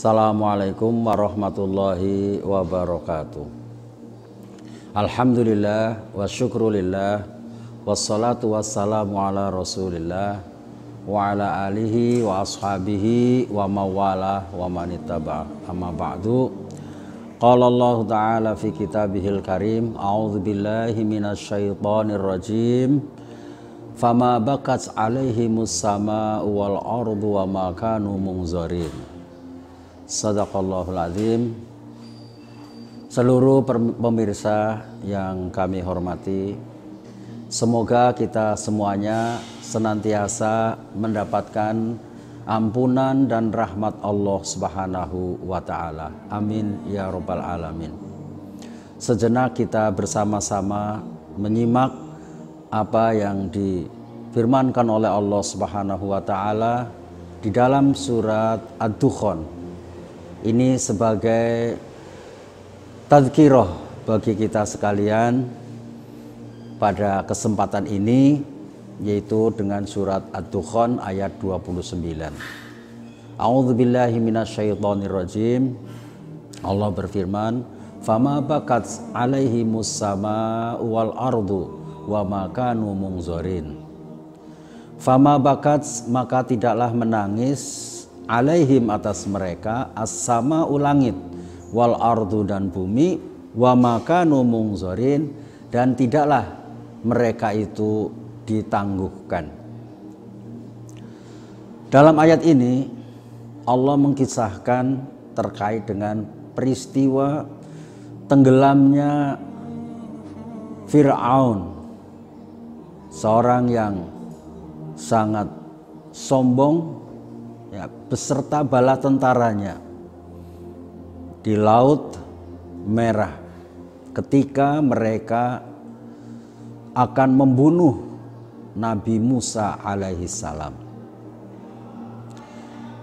Assalamualaikum warahmatullahi wabarakatuh. Alhamdulillah wa syukrulillah wassalatu wassalamu ala rasulillah wa ala alihi wa ashabihi wa mawalah wa manittaba amma ba'du. Qala Allah ta'ala fi kitabihil karim, a'udzu billahi minasyaitonir rajim. Fama bakat alaihimus sama'u wal ardu wa ma kanu munzarin. Sadaqallahul azim. Seluruh pemirsa yang kami hormati, semoga kita semuanya senantiasa mendapatkan ampunan dan rahmat Allah Subhanahu wa ta'ala. Amin ya rabbal alamin. Sejenak kita bersama-sama menyimak apa yang difirmankan oleh Allah Subhanahu wa ta'ala di dalam surat Ad-Dukhan. Ini sebagai tadzkirah bagi kita sekalian pada kesempatan ini, yaitu dengan surat Ad-Dukhan ayat 29. A'udzubillahi minasyaitonirrajim. Allah berfirman, "Fama bakat alaihimus sama'u wal ardu wa ma kanu munzarin." Fama bakat, maka tidaklah menangis, alaihim atas mereka, as-sama'u langit, wal ardu dan bumi, wa ma kanu munzarin, dan tidaklah mereka itu ditangguhkan. Dalam ayat ini Allah mengkisahkan terkait dengan peristiwa tenggelamnya Fir'aun, seorang yang sangat sombong, ya, beserta bala tentaranya di Laut Merah ketika mereka akan membunuh Nabi Musa alaihi salam.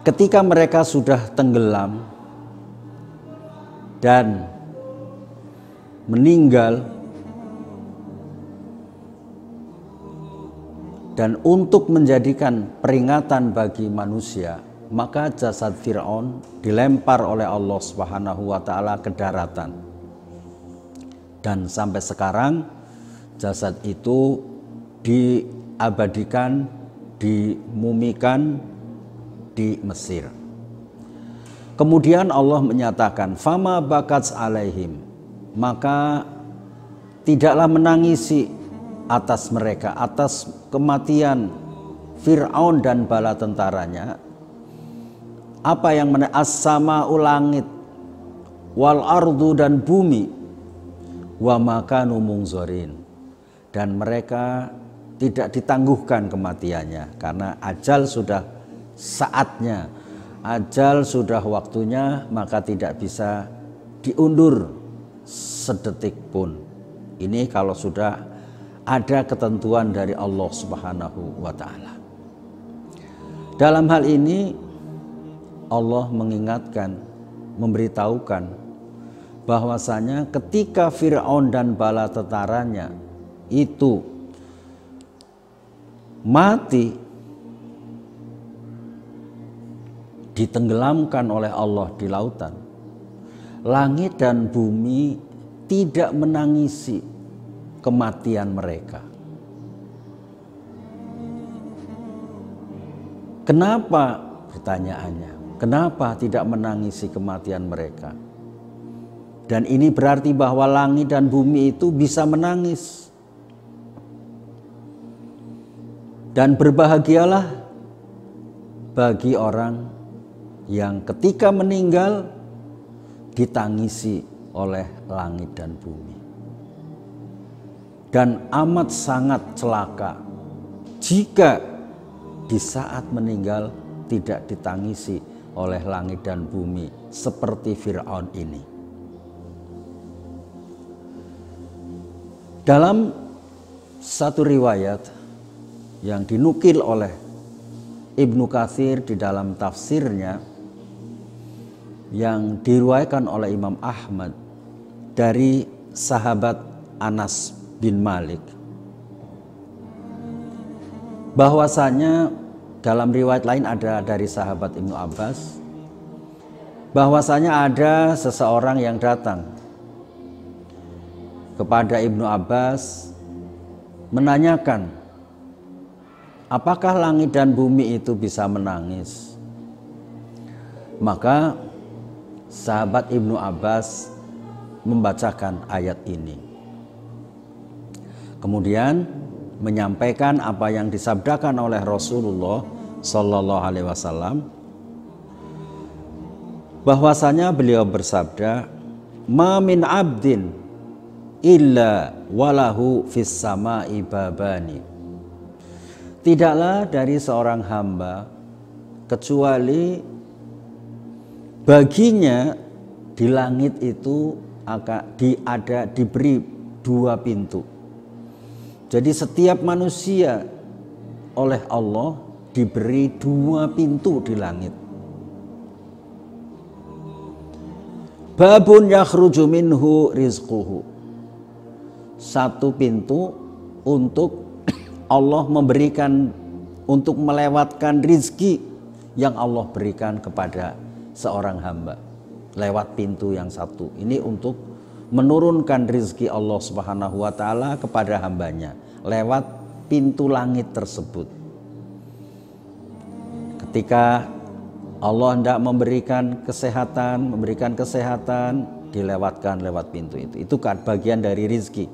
Ketika mereka sudah tenggelam dan meninggal, dan untuk menjadikan peringatan bagi manusia, maka jasad Fir'aun dilempar oleh Allah Subhanahu wa ta'ala ke daratan. Dan sampai sekarang jasad itu diabadikan, dimumikan di Mesir. Kemudian Allah menyatakan, "Fama bakat alaihim," maka tidaklah menangisi atas mereka, atas kematian Fir'aun dan bala tentaranya, apa yang as-sama'u langit, wal ardu dan bumi, wa ma kanu munzarin, dan mereka tidak ditangguhkan kematiannya karena ajal sudah saatnya, ajal sudah waktunya, maka tidak bisa diundur sedetik pun. Ini kalau sudah ada ketentuan dari Allah Subhanahu wa ta'ala. Dalam hal ini Allah mengingatkan, memberitahukan bahwasanya ketika Fir'aun dan bala tentaranya itu mati, ditenggelamkan oleh Allah di lautan, langit dan bumi tidak menangisi kematian mereka. Kenapa? Pertanyaannya, kenapa tidak menangisi kematian mereka? Dan ini berarti bahwa langit dan bumi itu bisa menangis. Dan berbahagialah bagi orang yang ketika meninggal ditangisi oleh langit dan bumi. Dan amat sangat celaka jika di saat meninggal tidak ditangisi oleh langit dan bumi seperti Fir'aun ini. Dalam satu riwayat yang dinukil oleh Ibnu Katsir di dalam tafsirnya, yang diriwayatkan oleh Imam Ahmad dari sahabat Anas bin Malik, bahwasanya dalam riwayat lain ada dari sahabat Ibnu Abbas, bahwasanya ada seseorang yang datang kepada Ibnu Abbas menanyakan, apakah langit dan bumi itu bisa menangis? Maka sahabat Ibnu Abbas membacakan ayat ini. Kemudian menyampaikan apa yang disabdakan oleh Rasulullah Sallallahu Alaihi Wasallam, bahwasanya beliau bersabda, "Ma min abdin illa walahu fis sama'i babani." Tidaklah dari seorang hamba kecuali baginya di langit itu diberi dua pintu. Jadi setiap manusia oleh Allah diberi dua pintu di langit. Babun yakhruju minhu rizquhu. Satu pintu untuk Allah memberikan, untuk melewatkan rizki yang Allah berikan kepada seorang hamba. Lewat pintu yang satu. Ini untuk menurunkan rizki Allah Subhanahu wa ta'ala kepada hambanya lewat pintu langit tersebut. Ketika Allah hendak memberikan kesehatan dilewatkan lewat pintu itu. Itu kan bagian dari rizki.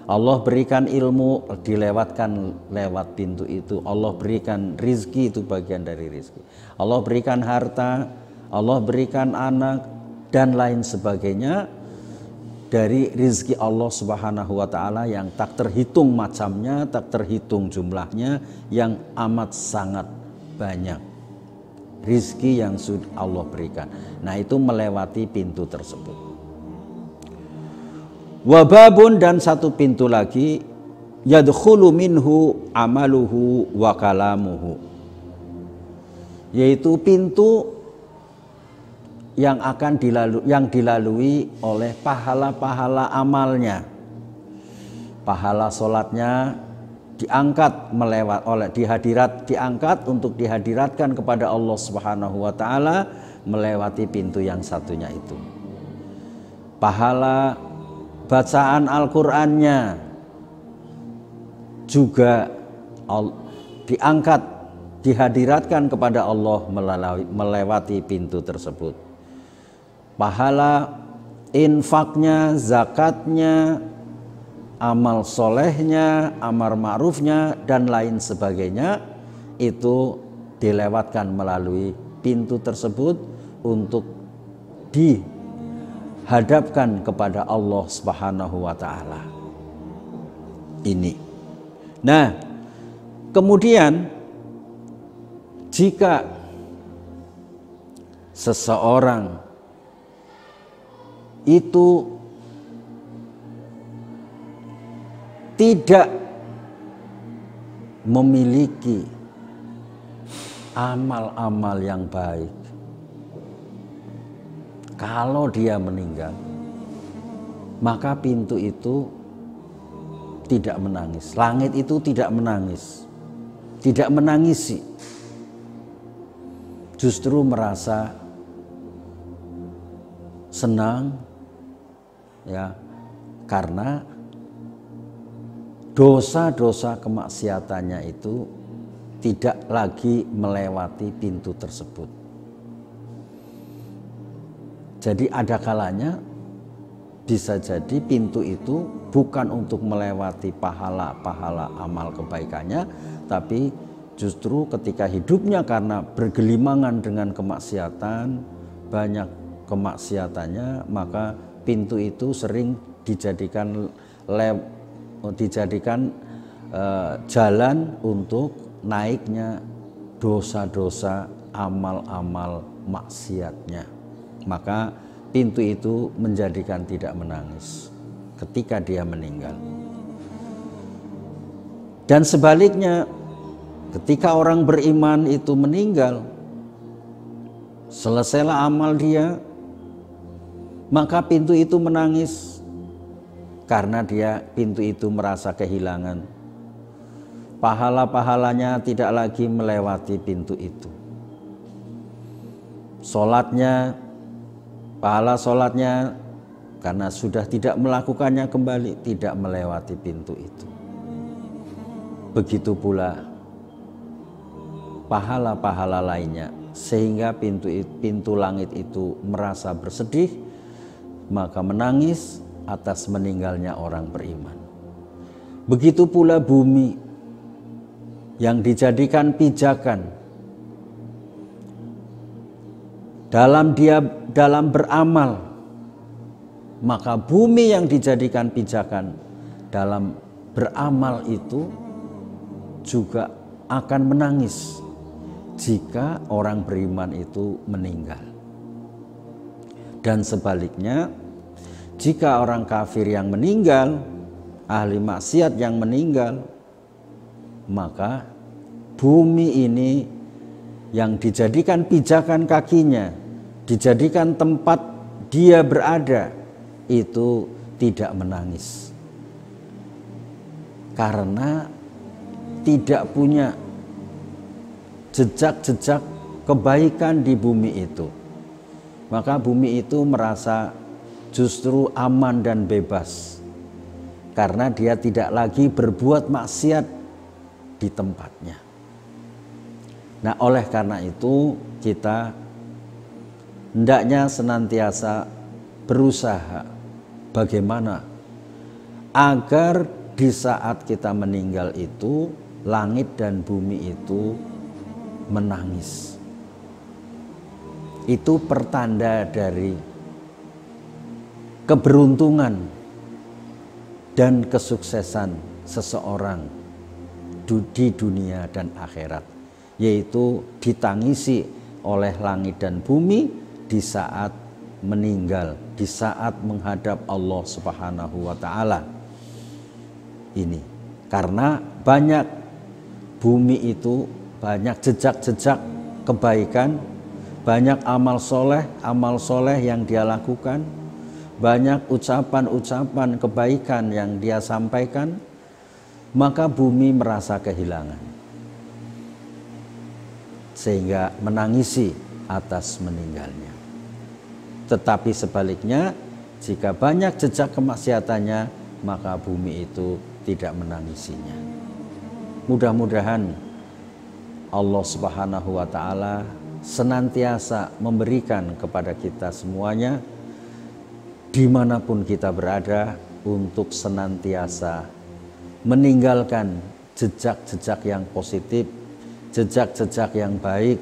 Allah berikan ilmu, dilewatkan lewat pintu itu. Allah berikan rizki, itu bagian dari rizki. Allah berikan harta, Allah berikan anak dan lain sebagainya dari rizki Allah Subhanahu wa ta'ala yang tak terhitung macamnya, tak terhitung jumlahnya, yang amat sangat banyak rizki yang sudah Allah berikan. Nah, itu melewati pintu tersebut. Wababun, dan satu pintu lagi, yadkhulu minhu amaluhu wa kalamuhu, yaitu pintu yang dilalui oleh pahala-pahala amalnya. Pahala sholatnya diangkat untuk dihadiratkan kepada Allah Subhanahu wa ta'ala melewati pintu yang satunya itu. Pahala bacaan Al-Qur'annya juga diangkat, dihadiratkan kepada Allah melewati pintu tersebut. Pahala infaknya, zakatnya, amal solehnya, amar ma'rufnya, dan lain sebagainya, itu dilewatkan melalui pintu tersebut untuk dihadapkan kepada Allah Subhanahu wa ta'ala. Ini. Nah, kemudian jika seseorang itu tidak memiliki amal-amal yang baik, kalau dia meninggal, maka pintu itu tidak menangis. Langit itu tidak menangis, tidak menangisi, justru merasa senang, ya, karena dosa-dosa kemaksiatannya itu tidak lagi melewati pintu tersebut. Jadi ada kalanya bisa jadi pintu itu bukan untuk melewati pahala-pahala amal kebaikannya, tapi justru ketika hidupnya karena bergelimangan dengan kemaksiatan, banyak kemaksiatannya, maka pintu itu sering dijadikan jalan untuk naiknya dosa-dosa amal-amal maksiatnya. Maka pintu itu menjadikan tidak menangis ketika dia meninggal. Dan sebaliknya, ketika orang beriman itu meninggal, selesailah amal dia, maka pintu itu menangis karena pintu itu merasa kehilangan. Pahala-pahalanya tidak lagi melewati pintu itu. Sholatnya pahala sholatnya karena sudah tidak melakukannya kembali, tidak melewati pintu itu. Begitu pula pahala-pahala lainnya, sehingga pintu langit itu merasa bersedih, maka menangis atas meninggalnya orang beriman. Begitu pula bumi yang dijadikan pijakan dalam beramal, maka bumi yang dijadikan pijakan dalam beramal itu juga akan menangis jika orang beriman itu meninggal. Dan sebaliknya, jika orang kafir yang meninggal, ahli maksiat yang meninggal, maka bumi ini yang dijadikan pijakan kakinya, dijadikan tempat dia berada, itu tidak menangis. Karena tidak punya jejak-jejak kebaikan di bumi itu. Maka bumi itu merasa justru aman dan bebas. Karena dia tidak lagi berbuat maksiat di tempatnya. Nah, oleh karena itu kita hendaknya senantiasa berusaha bagaimana agar di saat kita meninggal itu langit dan bumi itu menangis. Itu pertanda dari keberuntungan dan kesuksesan seseorang di dunia dan akhirat, yaitu ditangisi oleh langit dan bumi di saat meninggal, di saat menghadap Allah Subhanahu wa Ta'ala. Ini karena banyak bumi itu banyak jejak-jejak kebaikan, banyak amal soleh yang dia lakukan, banyak ucapan-ucapan kebaikan yang dia sampaikan, maka bumi merasa kehilangan, sehingga menangisi atas meninggalnya. Tetapi sebaliknya, jika banyak jejak kemaksiatannya, maka bumi itu tidak menangisinya. Mudah-mudahan Allah Subhanahu wa Ta'ala senantiasa memberikan kepada kita semuanya, dimanapun kita berada, untuk senantiasa meninggalkan jejak-jejak yang positif, jejak-jejak yang baik,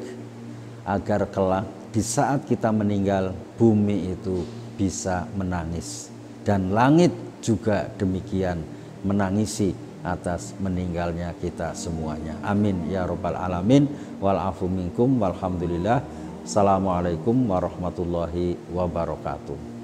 agar kelak di saat kita meninggal, bumi itu bisa menangis, dan langit juga demikian menangisi atas meninggalnya kita semuanya. Amin ya rabbal alamin. Wal afu minkum walhamdulillah. Assalamualaikum warahmatullahi wabarakatuh.